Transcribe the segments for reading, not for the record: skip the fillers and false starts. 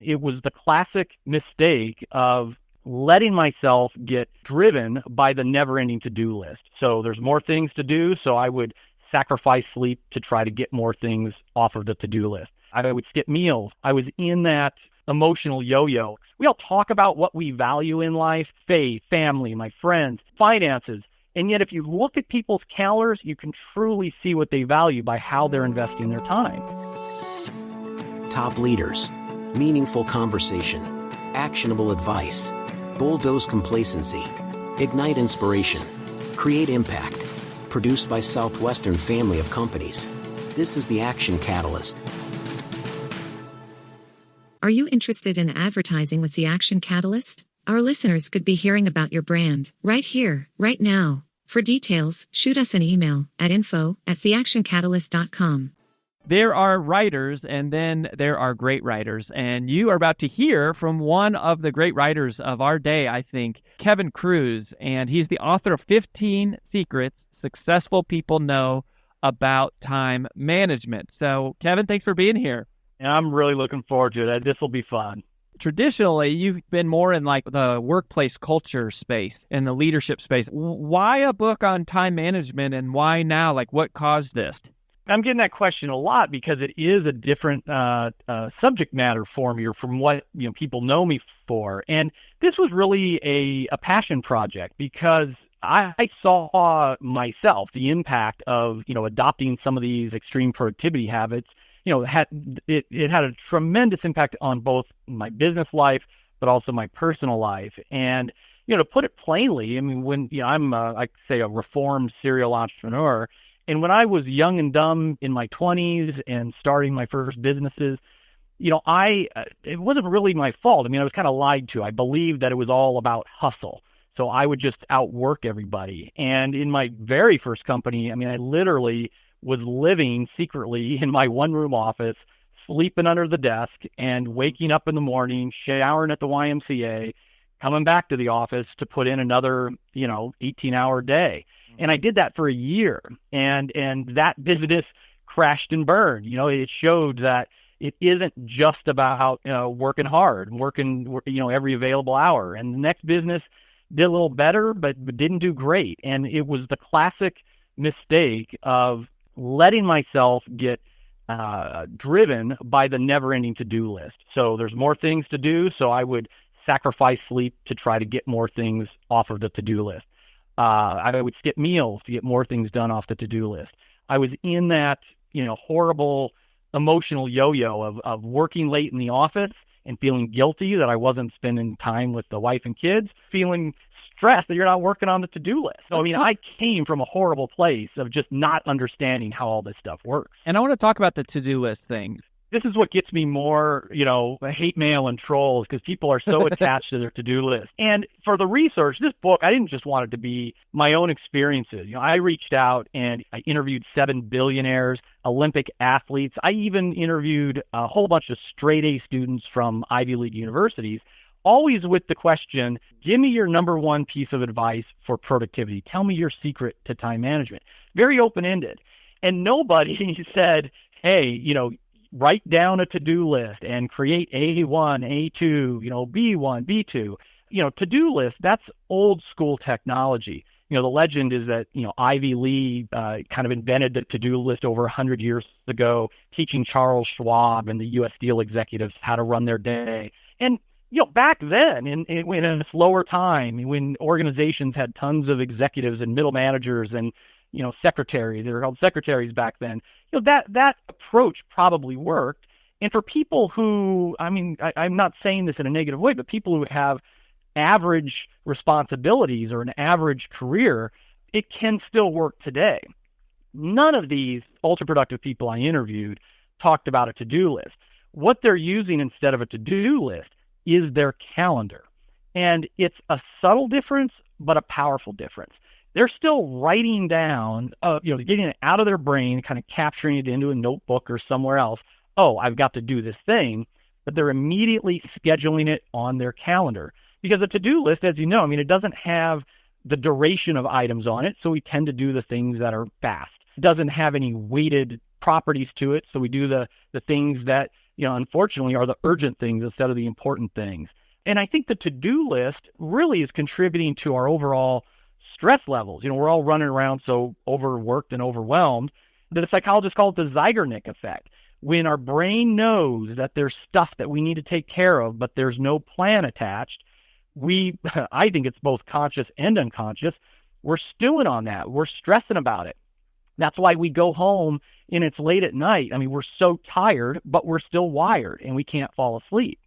It was the classic mistake of letting myself get driven by the never-ending to-do list. So there's more things to do, so I would sacrifice sleep to try to get more things off of the to-do list. I would skip meals. I was in that emotional yo-yo. We all talk about what we value in life: faith, family, my friends, finances. And yet if you look at people's calendars, you can truly see what they value by how they're investing their time. Top leaders, meaningful conversation, actionable advice, bulldoze complacency, ignite inspiration, create impact. Produced by Southwestern Family of Companies. This is the Action Catalyst. Are you interested in advertising with the Action Catalyst? Our listeners could be hearing about your brand right here, right now. For details, shoot us an email at info@theactioncatalyst.com. There are writers, and then there are great writers. And you are about to hear from one of the great writers of our day, I think, Kevin Kruse. And he's the author of 15 Secrets Successful People Know About Time Management. So, Kevin, thanks for being here. I'm really looking forward to it. This will be fun. Traditionally, you've been more in like the workplace culture space and the leadership space. Why a book on time management, and why now? Like, what caused this? I'm getting that question a lot because it is a different subject matter for me, or from what people know me for. And this was really a passion project because I saw myself the impact of adopting some of these extreme productivity habits. It had a tremendous impact on both my business life, but also my personal life. And to put it plainly, I mean, when I'm I say a reformed serial entrepreneur. And when I was young and dumb in my 20s and starting my first businesses, it wasn't really my fault. I mean, I was kind of lied to. I believed that it was all about hustle. So I would just outwork everybody. And in my very first company, I mean, I literally was living secretly in my one-room office, sleeping under the desk, and waking up in the morning, showering at the YMCA, coming back to the office to put in another, 18-hour day. And I did that for a year, and that business crashed and burned. It showed that it isn't just about working hard, working every available hour. And the next business did a little better, but didn't do great. And it was the classic mistake of letting myself get driven by the never-ending to-do list. So there's more things to do, so I would sacrifice sleep to try to get more things off of the to-do list. I would skip meals to get more things done off the to-do list. I was in that, horrible emotional yo-yo of working late in the office and feeling guilty that I wasn't spending time with the wife and kids, feeling stressed that you're not working on the to-do list. So, I mean, I came from a horrible place of just not understanding how all this stuff works. And I want to talk about the to-do list thing. This is what gets me more, hate mail and trolls, because people are so attached to their to-do list. And for the research, this book, I didn't just want it to be my own experiences. I reached out and I interviewed 7 billionaires, Olympic athletes. I even interviewed a whole bunch of straight A students from Ivy League universities, always with the question, give me your number one piece of advice for productivity. Tell me your secret to time management. Very open-ended. And nobody said, hey, write down a to-do list and create A1, A2, B1, B2. To-do list, that's old school technology. The legend is that, Ivy Lee kind of invented the to-do list over 100 years ago, teaching Charles Schwab and the U.S. Steel executives how to run their day. And, back then, in a slower time, when organizations had tons of executives and middle managers and, secretaries, they were called secretaries back then, that approach probably worked. And for people who, I'm not saying this in a negative way, but people who have average responsibilities or an average career, it can still work today. None of these ultra-productive people I interviewed talked about a to-do list. What they're using instead of a to-do list is their calendar. And it's a subtle difference, but a powerful difference. They're still writing down, getting it out of their brain, kind of capturing it into a notebook or somewhere else. Oh, I've got to do this thing, but they're immediately scheduling it on their calendar. Because a to-do list, as you know, it doesn't have the duration of items on it, so we tend to do the things that are fast. It doesn't have any weighted properties to it, so we do the things that, unfortunately are the urgent things instead of the important things. And I think the to-do list really is contributing to our overall stress levels. We're all running around so overworked and overwhelmed that the psychologists call it the Zeigarnik effect. When our brain knows that there's stuff that we need to take care of, but there's no plan attached, I think it's both conscious and unconscious, we're stewing on that. We're stressing about it. That's why we go home and it's late at night. I mean, we're so tired, but we're still wired and we can't fall asleep.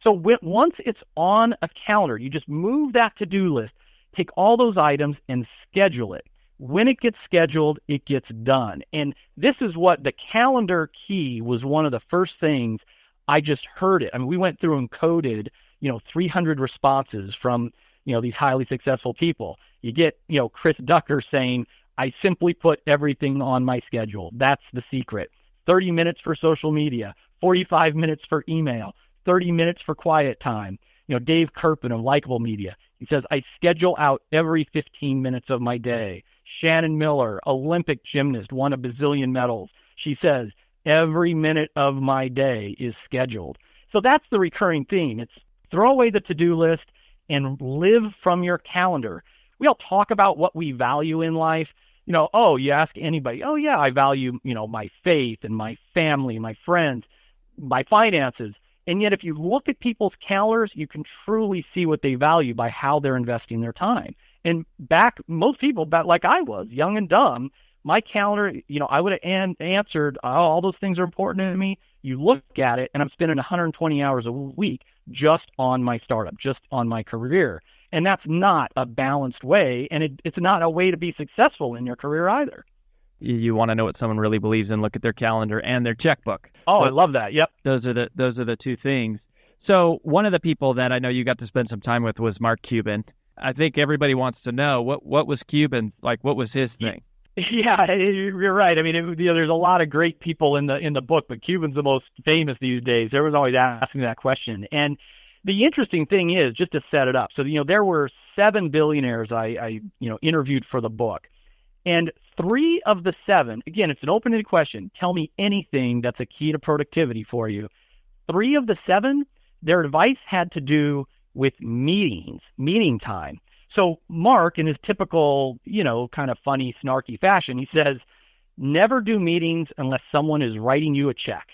So once it's on a calendar, you just move that to-do list, take all those items and schedule it. When it gets scheduled, it gets done. And this is what the calendar key was, one of the first things I just heard it. I mean, we went through and coded, 300 responses from, these highly successful people. You get, Chris Ducker saying, I simply put everything on my schedule. That's the secret. 30 minutes for social media, 45 minutes for email, 30 minutes for quiet time. Dave Kirpin of Likeable Media, he says, I schedule out every 15 minutes of my day. Shannon Miller, Olympic gymnast, won a bazillion medals. She says, every minute of my day is scheduled. So that's the recurring theme. It's throw away the to-do list and live from your calendar. We all talk about what we value in life. You ask anybody, oh yeah, I value, my faith and my family, my friends, my finances. And yet if you look at people's calendars, you can truly see what they value by how they're investing their time. And most people, like I was, young and dumb, my calendar, I would have answered, oh, all those things are important to me. You look at it, and I'm spending 120 hours a week just on my startup, just on my career. And that's not a balanced way, and it's not a way to be successful in your career either. You want to know what someone really believes in, look at their calendar and their checkbook. Oh, I love that. Yep. Those are the two things. So one of the people that I know you got to spend some time with was Mark Cuban. I think everybody wants to know what was Cuban like. What was his thing? Yeah, you're right. I mean, there's a lot of great people in the book, but Cuban's the most famous these days. Everyone's always asking that question. And the interesting thing is, just to set it up, so there were 7 billionaires I interviewed for the book, and 3 of the 7, again, it's an open-ended question. Tell me anything that's a key to productivity for you. 3 of the 7, their advice had to do with meeting time. So Mark, in his typical, kind of funny, snarky fashion, he says, never do meetings unless someone is writing you a check.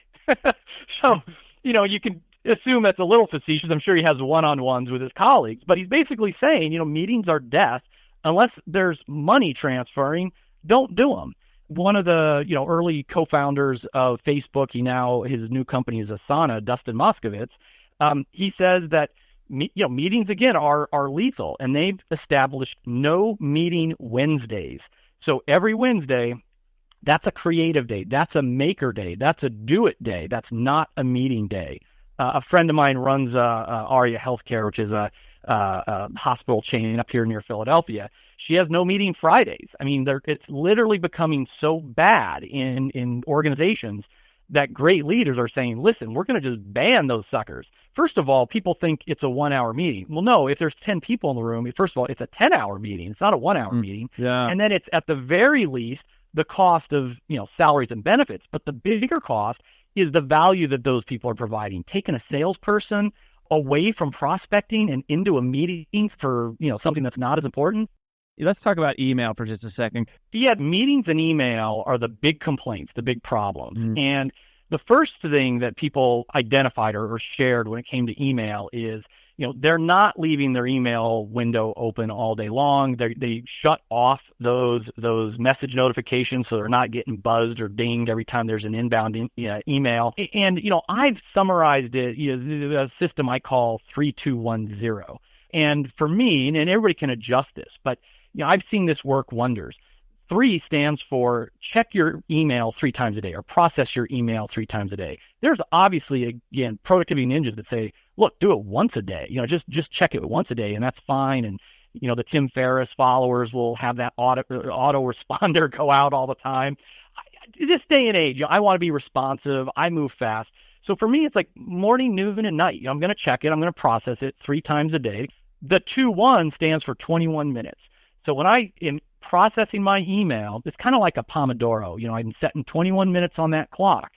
So, you can assume that's a little facetious. I'm sure he has one-on-ones with his colleagues, but he's basically saying, meetings are death. Unless there's money transferring, don't do them. One of the, early co-founders of Facebook, his new company is Asana, Dustin Moskovitz, he says that meetings, again, are lethal, and they've established no meeting Wednesdays. So every Wednesday, that's a creative day. That's a maker day. That's a do-it day. That's not a meeting day. A friend of mine runs Aria Healthcare, which is a hospital chain up here near Philadelphia. She has no meeting Fridays. I mean, it's literally becoming so bad in organizations that great leaders are saying, listen, we're going to just ban those suckers. First of all, people think it's a 1-hour meeting. Well, no, if there's 10 people in the room, first of all, it's a 10-hour meeting. It's not a 1-hour meeting. Yeah. And then it's at the very least the cost of, salaries and benefits. But the bigger cost is the value that those people are providing. Taking a salesperson away from prospecting and into a meeting for, something that's not as important. Let's talk about email for just a second. Yeah, meetings and email are the big complaints, the big problems. Mm. And the first thing that people identified or shared when it came to email is, they're not leaving their email window open all day long. They shut off those message notifications so they're not getting buzzed or dinged every time there's an inbound email. And, I've summarized it as a system I call 3210. And for me, and everybody can adjust this, but I've seen this work wonders. 3 stands for check your email 3 times a day or process your email 3 times a day. There's obviously, again, productivity ninjas that say, look, do it once a day. Just check it once a day, and that's fine. And, the Tim Ferriss followers will have that auto responder go out all the time. This day and age, I want to be responsive. I move fast. So for me, it's like morning, noon, and night. I'm going to check it. I'm going to process it 3 times a day. The 2-1 stands for 21 minutes. So when I am processing my email, it's kind of like a Pomodoro. I'm setting 21 minutes on that clock.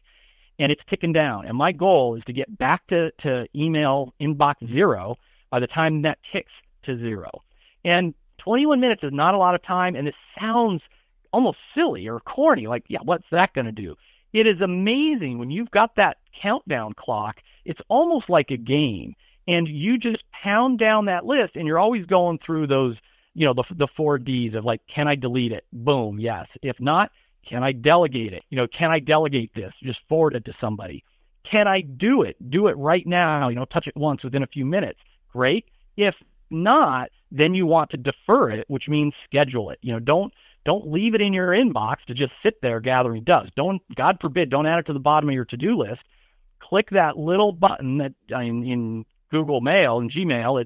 and it's ticking down. And my goal is to get back to email inbox 0 by the time that ticks to 0. And 21 minutes is not a lot of time, and it sounds almost silly or corny, like, yeah, what's that going to do? It is amazing when you've got that countdown clock. It's almost like a game, and you just pound down that list, and you're always going through those, the 4 Ds of like, can I delete it? Boom, yes. If not, can I delegate it? Can I delegate this? Just forward it to somebody. Can I do it? Do it right now, touch it once within a few minutes. Great. If not, then you want to defer it, which means schedule it. Don't leave it in your inbox to just sit there gathering dust. God forbid, don't add it to the bottom of your to-do list. Click that little button that in Google Mail and Gmail,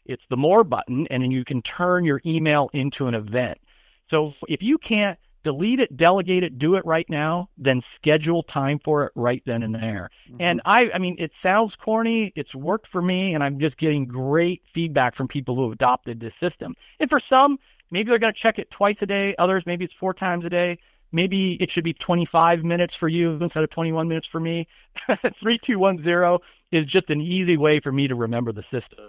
it's the more button, and then you can turn your email into an event. So if you can't delete it, delegate it, do it right now, then schedule time for it right then and there. Mm-hmm. And I mean, it sounds corny. It's worked for me, and I'm just getting great feedback from people who have adopted this system. And for some, maybe they're going to check it twice a day. Others, maybe it's 4 times a day. Maybe it should be 25 minutes for you instead of 21 minutes for me. 3210 is just an easy way for me to remember the system.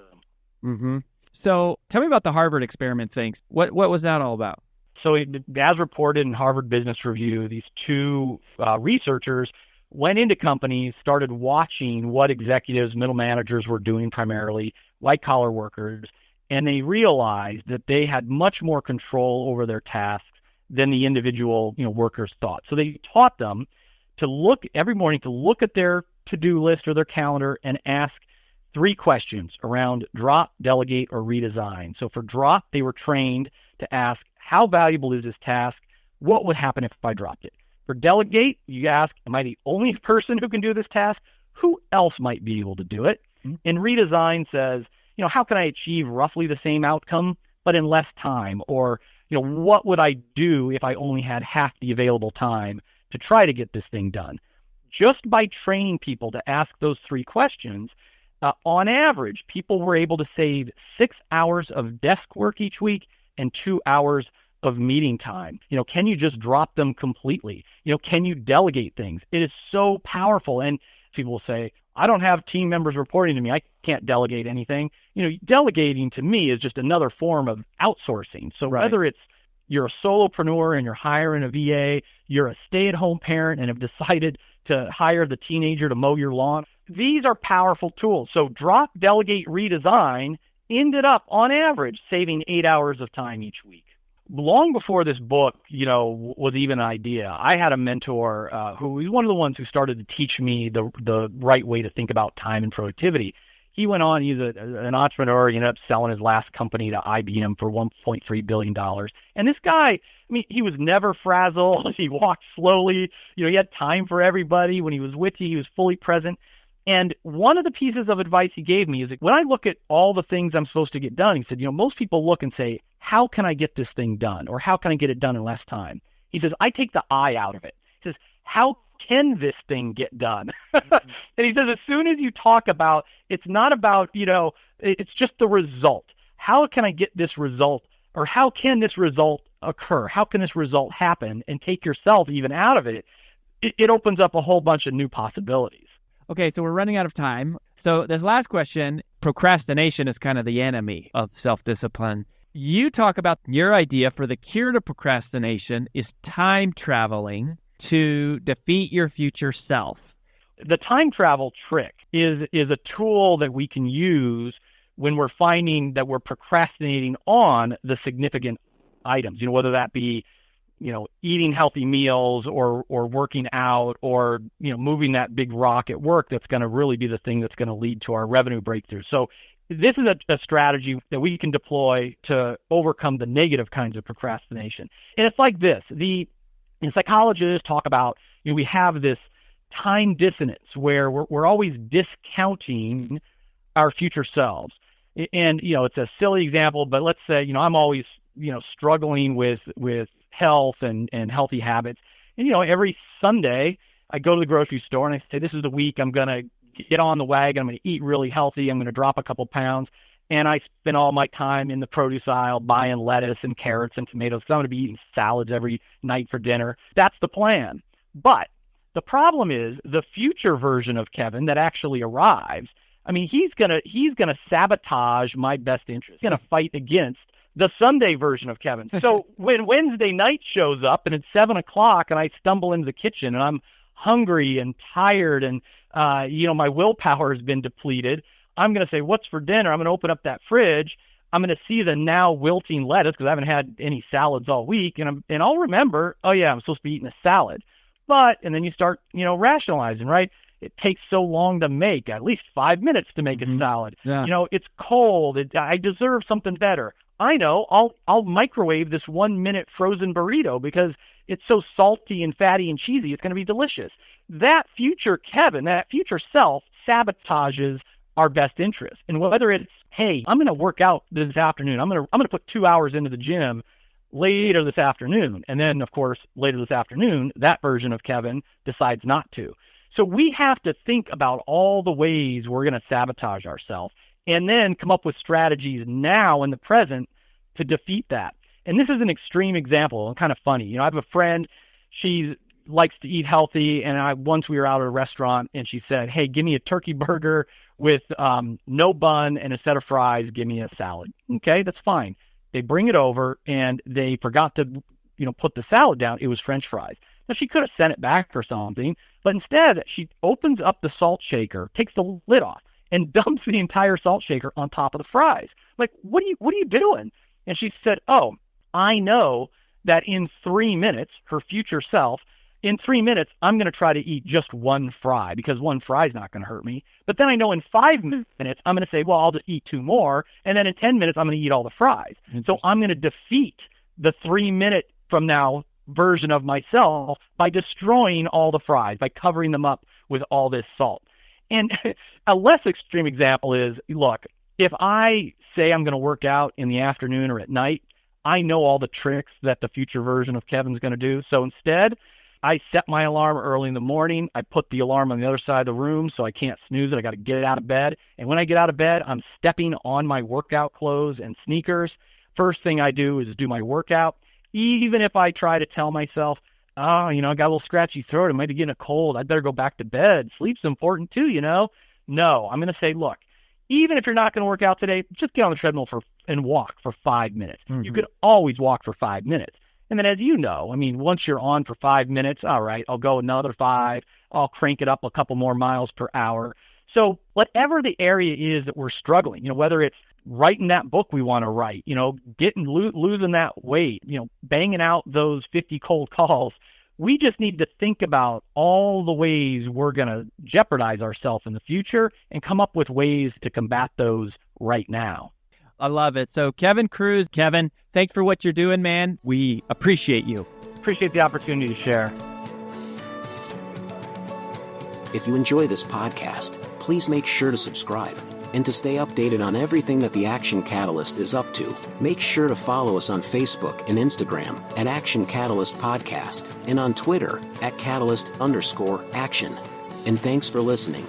Mm-hmm. So tell me about the Harvard experiment things. What was that all about? So as reported in Harvard Business Review, these 2 researchers went into companies, started watching what executives, middle managers were doing, primarily white-collar workers, and they realized that they had much more control over their tasks than the individual workers thought. So they taught them to look every morning, to look at their to-do list or their calendar and ask 3 questions around drop, delegate, or redesign. So for drop, they were trained to ask, how valuable is this task? What would happen if I dropped it? For delegate, you ask, am I the only person who can do this task? Who else might be able to do it? Mm-hmm. And redesign says, how can I achieve roughly the same outcome, but in less time? Or, what would I do if I only had half the available time to try to get this thing done? Just by training people to ask those 3 questions, on average, people were able to save 6 hours of desk work each week and 2 hours of meeting time. Can you just drop them completely? Can you delegate things? It is so powerful. And people will say, I don't have team members reporting to me. I can't delegate anything. Delegating to me is just another form of outsourcing. So whether it's you're a solopreneur and you're hiring a VA, you're a stay-at-home parent and have decided to hire the teenager to mow your lawn, these are powerful tools. So drop, delegate, redesign ended up, on average, saving 8 hours of time each week. Long before this book, was even an idea, I had a mentor who was one of the ones who started to teach me the right way to think about time and productivity. He went on, he's an entrepreneur, he ended up selling his last company to IBM for $1.3 billion. And this guy, he was never frazzled. He walked slowly. He had time for everybody. When he was with you, he was fully present. And one of the pieces of advice he gave me is that when I look at all the things I'm supposed to get done, he said, most people look and say, how can I get this thing done? Or how can I get it done in less time? He says, I take the I out of it. He says, how can this thing get done? And he says, as soon as you talk about, it's not about, it's just the result. How can I get this result? Or how can this result occur? How can this result happen? And take yourself even out of it. It opens up a whole bunch of new possibilities. Okay, so we're running out of time. So this last question, procrastination is kind of the enemy of self-discipline. You talk about your idea for the cure to procrastination is time traveling to defeat your future self. The time travel trick is a tool that we can use when we're finding that we're procrastinating on the significant items, whether that be eating healthy meals or working out or, moving that big rock at work that's going to really be the thing that's going to lead to our revenue breakthrough. So this is a strategy that we can deploy to overcome the negative kinds of procrastination. And it's like this. The psychologists talk about, we have this time dissonance where we're always discounting our future selves. And, it's a silly example, but let's say, I'm always, struggling with health and healthy habits. And, every Sunday I go to the grocery store and I say, this is the week I'm going to get on the wagon. I'm going to eat really healthy. I'm going to drop a couple pounds. And I spend all my time in the produce aisle buying lettuce and carrots and tomatoes. So I'm going to be eating salads every night for dinner. That's the plan. But The problem is the future version of Kevin that actually arrives. I mean, he's gonna sabotage my best interest. He's gonna fight against the Sunday version of Kevin. So when Wednesday night shows up and it's 7:00 and I stumble into the kitchen and I'm hungry and tired and my willpower has been depleted, I'm going to say, what's for dinner? I'm going to open up that fridge. I'm going to see the now wilting lettuce because I haven't had any salads all week. And I'll remember, oh yeah, I'm supposed to be eating a salad. And then you start, rationalizing, right? It takes so long to make, at least 5 minutes to make a salad. Yeah. It's cold. I deserve something better. I know I'll microwave this 1 minute frozen burrito because it's so salty and fatty and cheesy. It's going to be delicious. That future Kevin, that future self sabotages our best interest. And whether it's, hey, I'm going to work out this afternoon. I'm going to put 2 hours into the gym later this afternoon. And then, of course, later this afternoon, that version of Kevin decides not to. So we have to think about all the ways we're going to sabotage ourselves and then come up with strategies now in the present to defeat that. And this is an extreme example and kind of funny. I have a friend, she likes to eat healthy, and once we were out at a restaurant and she said, hey, give me a turkey burger with no bun and a set of fries, give me a salad. Okay, that's fine. They bring it over and they forgot to, put the salad down. It was French fries. Now she could have sent it back or something, but instead she opens up the salt shaker, takes the lid off, and dumps the entire salt shaker on top of the fries. Like, what are you doing? And she said, oh, I know that in 3 minutes, her future self, in 3 minutes, I'm going to try to eat just one fry because one fry is not going to hurt me. But then I know in 5 minutes, I'm going to say, well, I'll just eat 2 more. And then in 10 minutes, I'm going to eat all the fries. So I'm going to defeat the 3 minute from now version of myself by destroying all the fries, by covering them up with all this salt. And a less extreme example is, look, if I say I'm going to work out in the afternoon or at night, I know all the tricks that the future version of Kevin's going to do. So instead, I set my alarm early in the morning. I put the alarm on the other side of the room so I can't snooze it. I got to get out of bed. And when I get out of bed, I'm stepping on my workout clothes and sneakers. First thing I do is do my workout. Even if I try to tell myself, oh, I got a little scratchy throat. I might be getting a cold. I better go back to bed. Sleep's important too, No, I'm going to say, look, even if you're not going to work out today, just get on the treadmill and walk for 5 minutes. Mm-hmm. You could always walk for 5 minutes. And then as you know, once you're on for 5 minutes, all right, I'll go another 5. I'll crank it up a couple more miles per hour. So whatever the area is that we're struggling, whether it's writing that book we want to write, losing that weight, banging out those 50 cold calls, we just need to think about all the ways we're going to jeopardize ourselves in the future and come up with ways to combat those right now. I love it. So Kevin Kruse, Kevin, thanks for what you're doing, man. We appreciate you. Appreciate the opportunity to share. If you enjoy this podcast, please make sure to subscribe. And to stay updated on everything that the Action Catalyst is up to, make sure to follow us on Facebook and Instagram at Action Catalyst Podcast and on Twitter at Catalyst_Action. And thanks for listening.